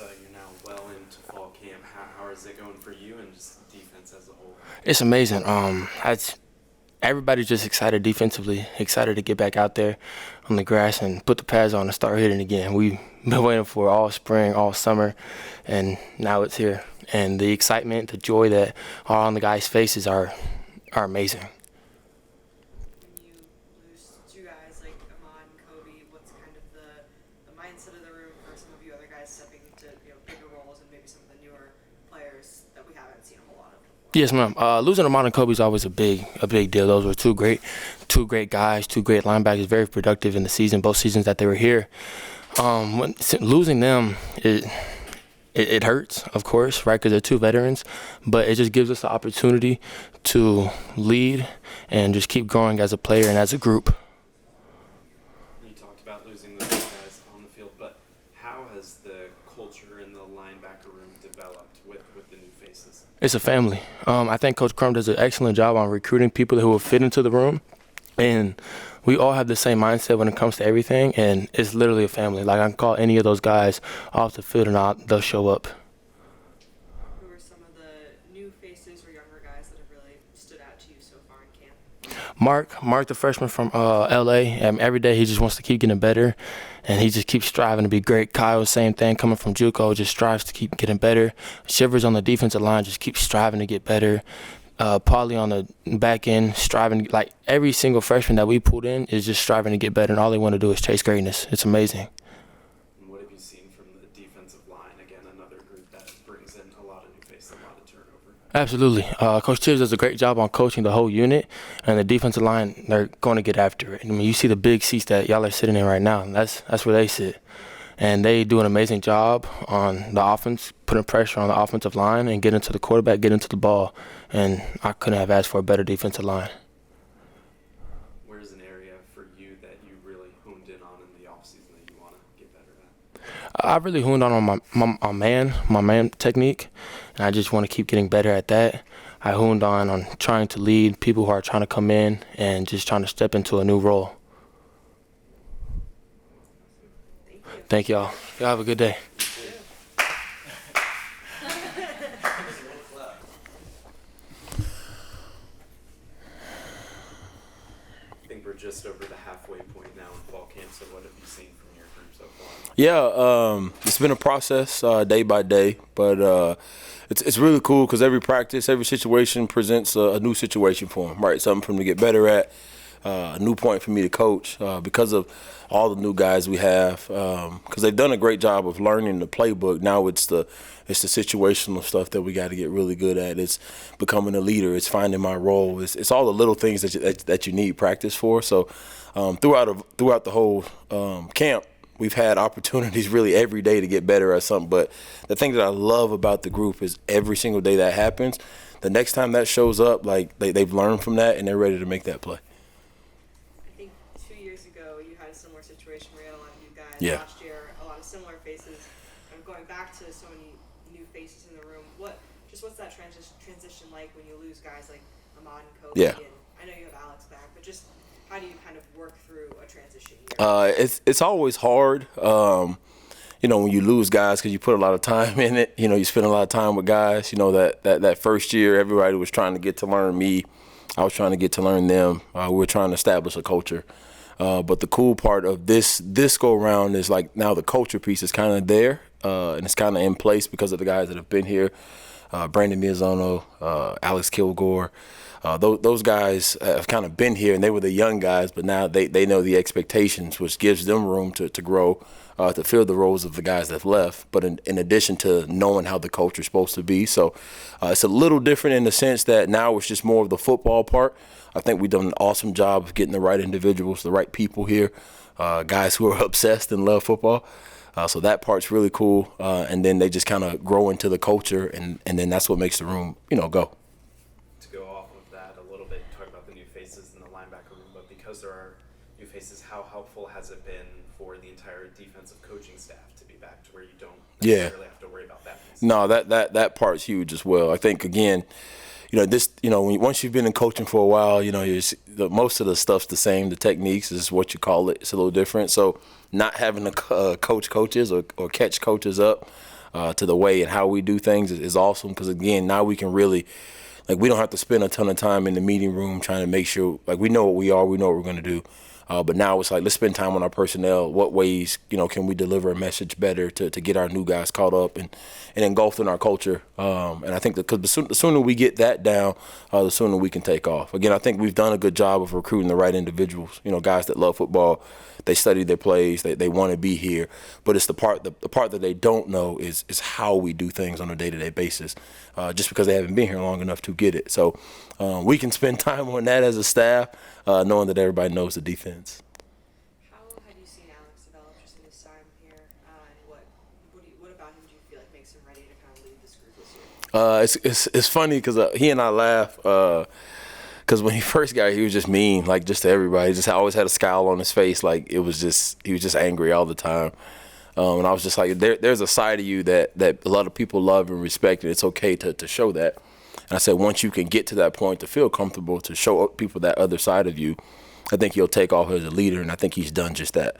you're now well into fall camp. How is it going for you and just defense as a whole? It's amazing. Everybody's just excited defensively, excited to get back out there on the grass and put the pads on and start hitting again. We've been waiting for all spring, all summer, and now it's here. And the excitement, the joy that are on the guys' faces are amazing. When you lose two guys like Ahmad and Kobe, what's kind of the mindset of the room for some of you other guys stepping into bigger roles and maybe some of the newer players that we haven't seen a whole lot of before? Yes, ma'am. Losing Ahmad and Kobe is always a big deal. Those were two great guys, two great linebackers, very productive in the season, both seasons that they were here. Losing them, it hurts, of course, right, because they're two veterans, but it just gives us the opportunity to lead and just keep growing as a player and as a group. You talked about losing those guys on the field, but how has the culture in the linebacker room developed with the new faces? It's a family. I think Coach Crum does an excellent job on recruiting people who will fit into the room, and we all have the same mindset when it comes to everything, and it's literally a family. Like, I can call any of those guys off the field and they'll show up. Who are some of the new faces or younger guys that have really stood out to you so far in camp? Mark, the freshman from LA, every day he just wants to keep getting better, and he just keeps striving to be great. Kyle, same thing, coming from JUCO, just strives to keep getting better. Shivers on the defensive line just keeps striving to get better. Paulie on the back end, striving, like every single freshman that we pulled in is just striving to get better, and all they want to do is chase greatness. It's amazing. And what have you seen from the defensive line? Again, another group that brings in a lot of new faces, a lot of turnover. Absolutely. Coach Tibbs does a great job on coaching the whole unit, and the defensive line, they're going to get after it. I mean, you see the big seats that y'all are sitting in right now, and that's where they sit. And they do an amazing job on the offense, putting pressure on the offensive line and getting to the quarterback, getting to the ball. And I couldn't have asked for a better defensive line. Where's an area for you that you really honed in on in the offseason that you want to get better at? I really honed on my man technique, and I just want to keep getting better at that. I honed on trying to lead people who are trying to come in and just trying to step into a new role. Thank y'all. Y'all have a good day. I think we're just over the halfway point now in fall camp, so what have you seen from your group so far? Yeah, it's been a process day by day, but it's really cool because every practice, every situation presents a new situation for them, right? Something for them to get better at, a new point for me to coach because of all the new guys we have, because they've done a great job of learning the playbook. Now it's the situational stuff that we got to get really good at. It's becoming a leader. It's finding my role. It's all the little things that you need practice for. So throughout the whole camp, we've had opportunities really every day to get better at something. But the thing that I love about the group is every single day that happens, the next time that shows up, like they've learned from that and they're ready to make that play. I think 2 years ago you had a similar situation where you had a lot of new guys. Yeah. Last year, a lot of similar faces. And going back to so many new faces in the room, what's that transition like when you lose guys like Ahmad and Kobe? Yeah. And I know you have Alex back, but just how do you kind of work through a transition year? It's always hard, when you lose guys because you put a lot of time in it. You spend a lot of time with guys. That first year, everybody was trying to get to learn me. I was trying to get to learn them. We were trying to establish a culture. But the cool part of this go around is like now the culture piece is kind of there and it's kind of in place because of the guys that have been here. Brandon Miazono, Alex Kilgore. Those guys have kind of been here, and they were the young guys, but now they know the expectations, which gives them room to grow, to fill the roles of the guys that have left, but in addition to knowing how the culture is supposed to be. So it's a little different in the sense that now it's just more of the football part. I think we've done an awesome job of getting the right individuals, the right people here, guys who are obsessed and love football. So that part's really cool, and then they just kind of grow into the culture, and then that's what makes the room, go. To go off of that a little bit, talk about the new faces in the linebacker room, but because there are new faces, how helpful has it been for the entire defensive coaching staff to be back to where you don't necessarily have to worry about that piece? No, that part's huge as well. I think, again, once you've been in coaching for a while, most of the stuff's the same. The techniques is what you call it. It's a little different. So not having to coach coaches or catch coaches up to the way and how we do things is awesome. Because again, now we can really, like, we don't have to spend a ton of time in the meeting room trying to make sure, like, we know what we are, we know what we're going to do. But now it's like, let's spend time on our personnel. What ways, can we deliver a message better to get our new guys caught up and engulfed in our culture? And I think because the sooner we get that down, the sooner we can take off. Again, I think we've done a good job of recruiting the right individuals, guys that love football. They study their plays. They want to be here. But it's the part that they don't know is how we do things on a day-to-day basis, just because they haven't been here long enough to get it. So we can spend time on that as a staff, knowing that everybody knows the defense. How have you seen Alex develop just in his time here, and what about him do you feel like makes him ready to kind of lead this group this year? It's funny because he and I laugh because when he first got here, he was just mean, like just to everybody. He just always had a scowl on his face, like he was just angry all the time. And I was just like, there's a side of you that a lot of people love and respect, and it's okay to show that. And I said, once you can get to that point to feel comfortable to show people that other side of you, I think you'll take off as a leader, and I think he's done just that.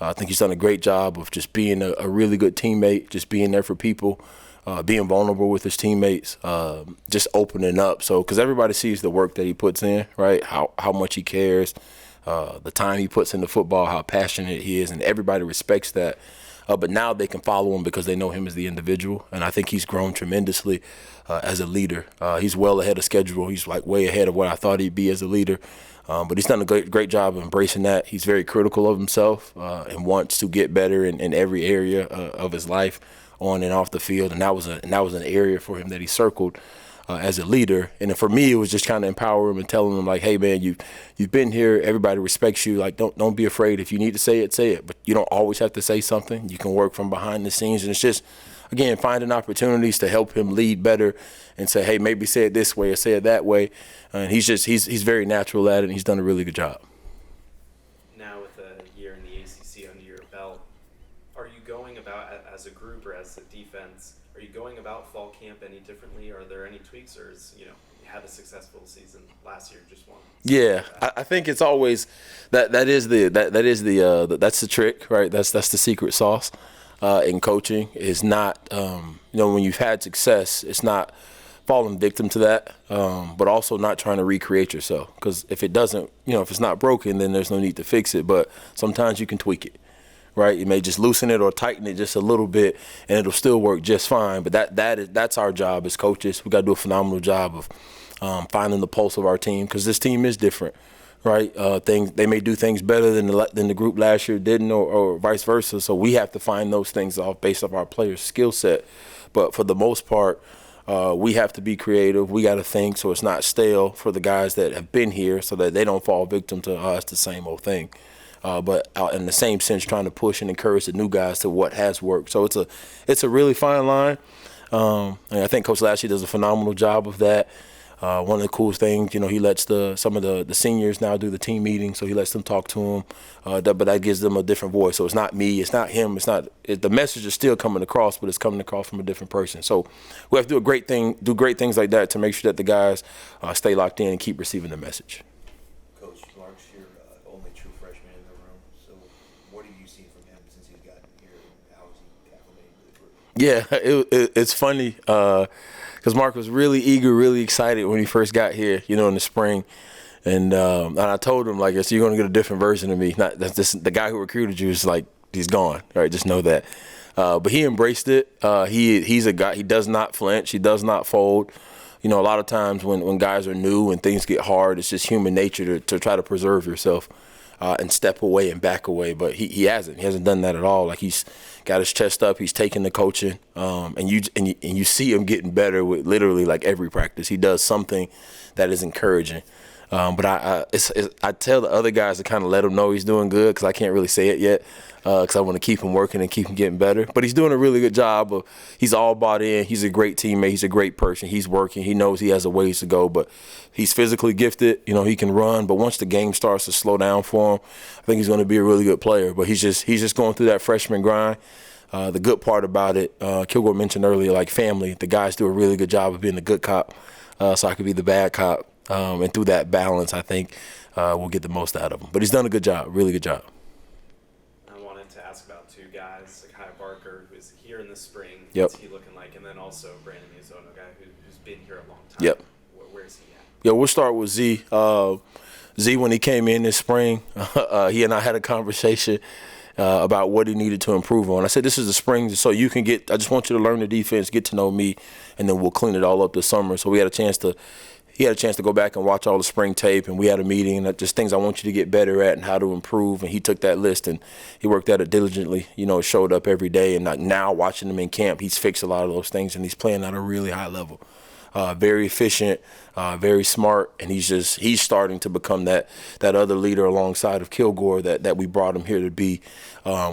I think he's done a great job of just being a really good teammate, just being there for people, being vulnerable with his teammates, just opening up. So, because everybody sees the work that he puts in, right? How much he cares, the time he puts into football, how passionate he is, and everybody respects that. But now they can follow him because they know him as the individual, and I think he's grown tremendously as a leader. He's well ahead of schedule. He's like way ahead of what I thought he'd be as a leader. But he's done a great job of embracing that. He's very critical of himself and wants to get better in every area of his life, on and off the field. And that was an area for him that he circled as a leader. And then for me, it was just kind of empower him and telling him, like, hey man, you've been here. Everybody respects you. Like, don't be afraid. If you need to say it, say it. But you don't always have to say something. You can work from behind the scenes. And it's just, again, finding opportunities to help him lead better and say, hey, maybe say it this way or say it that way. And he's very natural at it, and he's done a really good job. Now with a year in the ACC under your belt, are you going about, as a group or as a defense, are you going about fall camp any differently? Are there any tweaks, or is, you had a successful season last year, just one? Yeah, I think it's always that's the trick, right? That's the secret sauce in coaching. Is not when you've had success, it's not falling victim to that, but also not trying to recreate yourself. Because if it doesn't, if it's not broken, then there's no need to fix it. But sometimes you can tweak it. Right, you may just loosen it or tighten it just a little bit, and it'll still work just fine. But that's our job as coaches. We got to do a phenomenal job of finding the pulse of our team, because this team is different, right? They may do things better than the group last year didn't, or vice versa. So we have to find those things based off our players' skill set. But for the most part, we have to be creative. We got to think so it's not stale for the guys that have been here, so that they don't fall victim to it's the same old thing. But in the same sense, trying to push and encourage the new guys to what has worked. So it's a really fine line. And I think Coach Lashley does a phenomenal job of that. One of the coolest things, he lets some of the seniors now do the team meetings, so he lets them talk to him. But that gives them a different voice. So it's not me, it's not him, the message is still coming across, but it's coming across from a different person. So we have to do great things like that to make sure that the guys stay locked in and keep receiving the message. Coach Clark's your only true freshman in the room. So what have you seen from him since he's gotten here, and how is he acclimating to the group? Yeah, it's funny because Mark was really eager, really excited when he first got here, in the spring. And I told him, like, so you're going to get a different version of me. The guy who recruited you is like, he's gone, right? Just know that. But he embraced it. He's a guy, he does not flinch. He does not fold. A lot of times when guys are new and things get hard, it's just human nature to try to preserve yourself and step away and back away. But he hasn't. He hasn't done that at all. Like, he's got his chest up. He's taking the coaching. And you see him getting better with literally like every practice. He does something that is encouraging. But I tell the other guys to kind of let him know he's doing good, because I can't really say it yet, because I want to keep him working and keep him getting better. But he's doing a really good job. He's all bought in. He's a great teammate. He's a great person. He's working. He knows he has a ways to go, but he's physically gifted. He can run. But once the game starts to slow down for him, I think he's going to be a really good player. But he's just going through that freshman grind. The good part about it, Kilgore mentioned earlier, like family, the guys do a really good job of being the good cop, so I could be the bad cop. And through that balance, I think we'll get the most out of him. But he's done a good job, really good job. I wanted to ask about two guys, Zakye Barker, who's is here in the spring. Yep. What's he looking like? And then also Brandon Miyazono, a guy who's been here a long time. Yep. Where's he at? Yeah, we'll start with Z. Z, when he came in this spring, he and I had a conversation about what he needed to improve on. I said, this is the spring, so you can I just want you to learn the defense, get to know me, and then we'll clean it all up this summer. So he had a chance to go back and watch all the spring tape, and we had a meeting, and just things I want you to get better at and how to improve. And he took that list, and he worked at it diligently, showed up every day. And like now watching him in camp, he's fixed a lot of those things, and he's playing at a really high level. Very efficient, very smart, and he's starting to become that other leader alongside of Kilgore that we brought him here to be,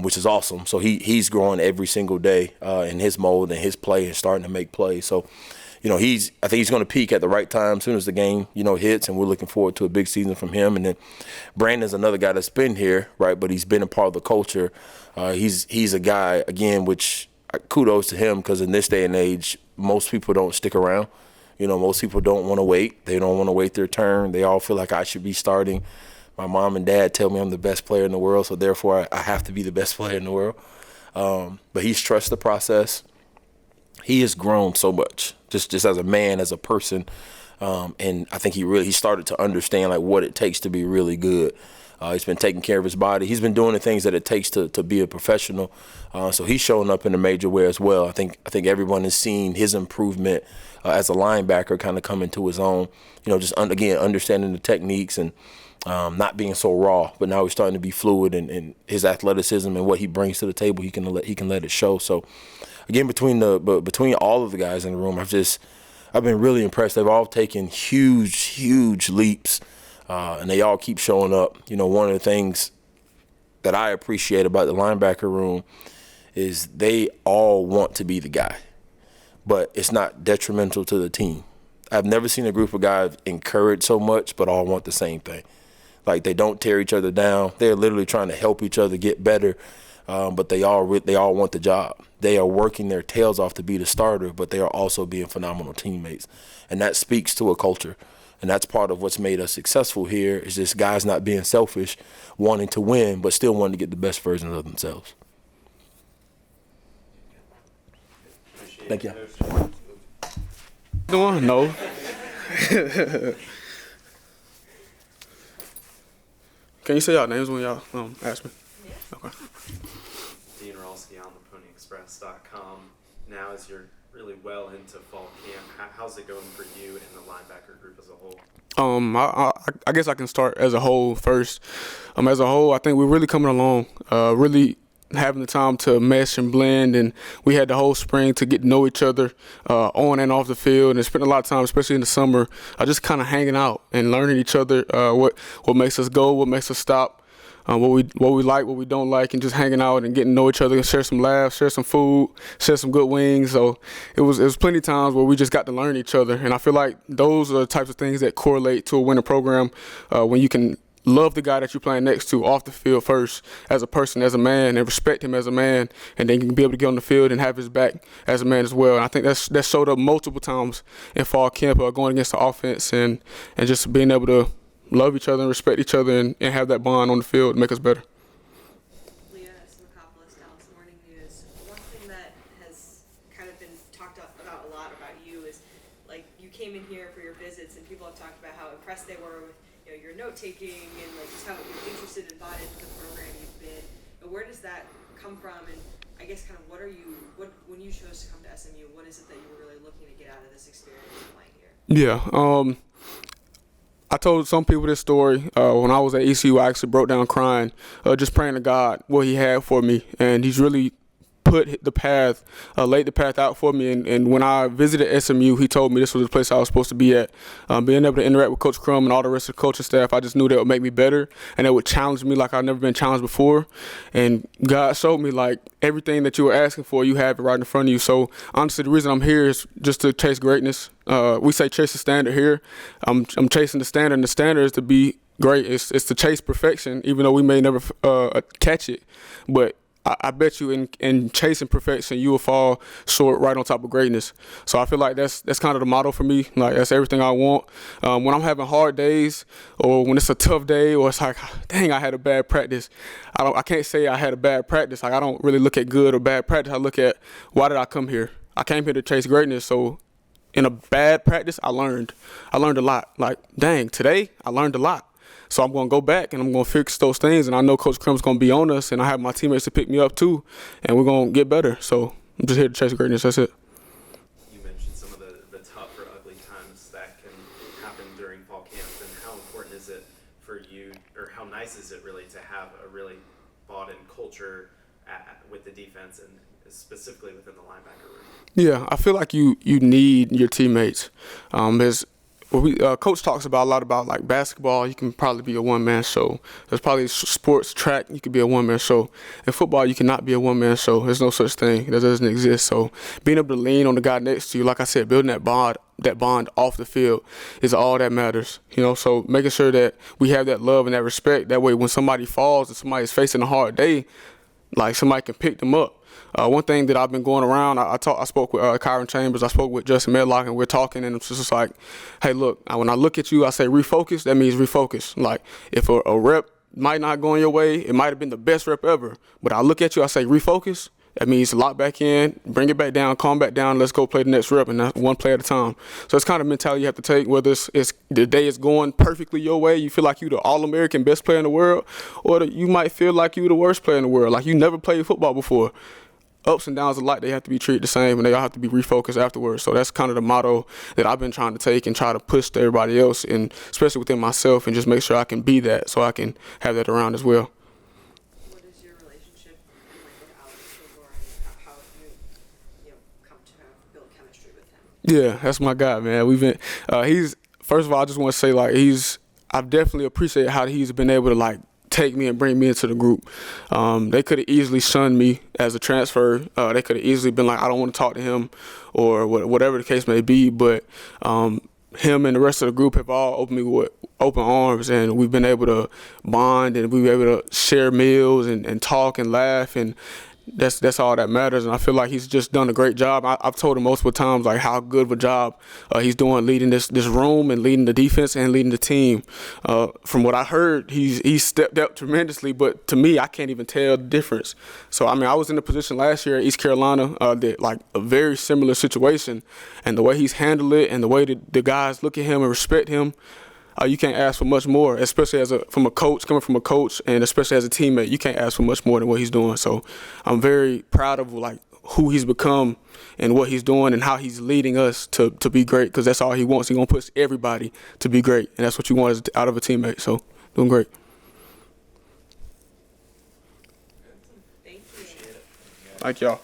which is awesome. So he's growing every single day in his mold and his play and starting to make plays. So, I think he's going to peak at the right time as soon as the game, hits, and we're looking forward to a big season from him. And then Brandon's another guy that's been here, right, but he's been a part of the culture. He's a guy, again, which kudos to him, because in this day and age, most people don't stick around. Most people don't want to wait. They don't want to wait their turn. They all feel like I should be starting. My mom and dad tell me I'm the best player in the world, so therefore I have to be the best player in the world. But he's trusted the process. He has grown so much, just as a man, as a person. And I think he started to understand like what it takes to be really good. He's been taking care of his body. He's been doing the things that it takes to be a professional. So he's showing up in a major way as well. I think everyone has seen his improvement as a linebacker kind of come into his own. Just again understanding the techniques and not being so raw. But now he's starting to be fluid, and his athleticism and what he brings to the table, he can let it show. So again, between all of the guys in the room, I've been really impressed. They've all taken huge leaps. And they all keep showing up. One of the things that I appreciate about the linebacker room is they all want to be the guy, but it's not detrimental to the team. I've never seen a group of guys encourage so much, but all want the same thing. Like, they don't tear each other down. They're literally trying to help each other get better, but they all want the job. They are working their tails off to be the starter, but they are also being phenomenal teammates, and that speaks to a culture. And that's part of what's made us successful here, is just guys not being selfish, wanting to win, but still wanting to get the best version of themselves. Thank you. Doing? No. Can you say y'all names when y'all ask me? Yeah. Okay. Dean Rolski on thePonyExpress.com. Now, as you're really well into fall camp, how's it going for you and the linebacker group as a whole? I guess I can start as a whole first. As a whole, I think we're really coming along, really having the time to mesh and blend, and we had the whole spring to get to know each other on and off the field, and spent a lot of time, especially in the summer, just kind of hanging out and learning each other, what makes us go, what makes us stop. What we like, what we don't like, and just hanging out and getting to know each other, and share some laughs, share some food, share some good wings. So it was plenty of times where we just got to learn each other, and I feel like those are the types of things that correlate to a winning program, when you can love the guy that you're playing next to off the field first, as a person, as a man, and respect him as a man, and then you can be able to get on the field and have his back as a man as well. And I think that showed up multiple times in fall camp, going against the offense, and just being able to love each other and respect each other, and have that bond on the field to make us better. Leah Simacopoulos, Dallas Morning News. One thing that has kind of been talked about a lot about you is, like, you came in here for your visits, and people have talked about how impressed they were with your note taking and like just how interested and bought into the program you've been. But where does that come from? And I guess kind of what when you chose to come to SMU, what is it that you were really looking to get out of this experience playing here? Yeah. I told some people this story. When I was at ECU, I actually broke down crying, just praying to God what He had for me, and He's really laid the path out for me. And when I visited SMU, He told me this was the place I was supposed to be at. Being able to interact with Coach Crum and all the rest of the coaching staff, I just knew that would make me better, and that would challenge me like I've never been challenged before. And God showed me, like, everything that you were asking for, you have it right in front of you. So honestly, the reason I'm here is just to chase greatness. We say chase the standard here. I'm chasing the standard, and the standard is to be great. It's to chase perfection, even though we may never catch it. But I bet you in chasing perfection, you will fall short right on top of greatness. So I feel like that's kind of the motto for me. Like, that's everything I want. When I'm having hard days, or when it's a tough day, or it's like, dang, I had a bad practice. I can't say I had a bad practice. Like, I don't really look at good or bad practice. I look at, why did I come here? I came here to chase greatness. So in a bad practice, I learned a lot. Like, dang, today I learned a lot. So I'm going to go back and I'm going to fix those things. And I know Coach Crum's going to be on us, and I have my teammates to pick me up too. And we're going to get better. So I'm just here to chase greatness. That's it. You mentioned some of the tough or ugly times that can happen during fall camp. And how important is it for you, or how nice is it really to have a really bought-in culture with the defense and specifically within the linebacker room? Yeah, I feel like you need your teammates. Coach talks about a lot about, like, basketball, you can probably be a one-man show. There's probably sports, track, you could be a one-man show. In football, you cannot be a one-man show. There's no such thing. That doesn't exist. So being able to lean on the guy next to you, like I said, building that bond off the field is all that matters. So making sure that we have that love and that respect. That way, when somebody falls and somebody's facing a hard day, like, somebody can pick them up. One thing that I've been going around, I spoke with Kyron Chambers, I spoke with Justin Medlock, and we're talking, and it's just like, hey, look, when I look at you, I say refocus. That means refocus. Like, if a rep might not go in your way, it might have been the best rep ever, but I look at you, I say refocus. That means lock back in, bring it back down, calm back down, let's go play the next rep, and that's one play at a time. So it's kind of mentality you have to take, whether it's the day is going perfectly your way, you feel like you're the All-American best player in the world, or you might feel like you're the worst player in the world, like you never played football before. Ups and downs alike, they have to be treated the same, and they all have to be refocused afterwards. So that's kind of the motto that I've been trying to take and try to push to everybody else, and especially within myself, and just make sure I can be that so I can have that around as well. What is your relationship with Alex Kilgore, and how have you come to have built chemistry with him? Yeah, that's my guy, man. We've been first of all, I just want to say, like, I've definitely appreciated how he's been able to, like, take me and bring me into the group. They could have easily shunned me as a transfer. They could have easily been like, I don't want to talk to him, or whatever the case may be. But him and the rest of the group have all opened me with open arms, and we've been able to bond, and we've been able to share meals and talk and laugh, and that's all that matters. And I feel like he's just done a great job. I've told him multiple times, like, how good of a job he's doing leading this room and leading the defense and leading the team. From what I heard, he's stepped up tremendously, but to me, I can't even tell the difference. So, I mean, I was in a position last year at East Carolina, that, like, a very similar situation, and the way he's handled it and the way that the guys look at him and respect him, you can't ask for much more, especially coming from a coach, and especially as a teammate. You can't ask for much more than what he's doing. So I'm very proud of, like, who he's become and what he's doing and how he's leading us to be great, because that's all he wants. He's going to push everybody to be great, and that's what you want out of a teammate. So doing great. Thank you. Thank y'all.